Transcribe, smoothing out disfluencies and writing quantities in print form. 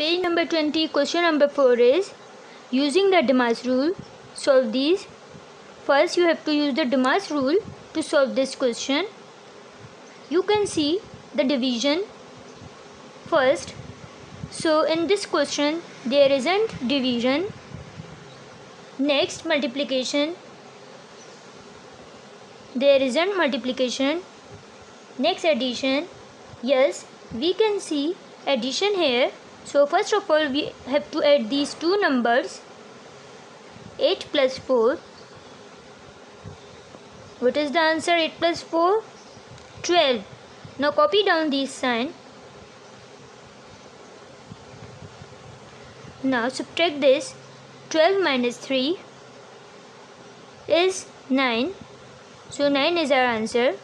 page number 20, question number 4 is using the DMAS rule, solve these. First, you have to use the DMAS rule to solve this question. You can see the division first. So, in this question, there isn't division. Next, multiplication. There isn't multiplication. Next, addition. Yes, we can see addition here. So first of all, we have to add these two numbers, 8 plus 4. What is the answer? 8 plus 4? 12. Now copy down these sign. Now subtract this. 12 minus 3 is 9. So 9 is our answer.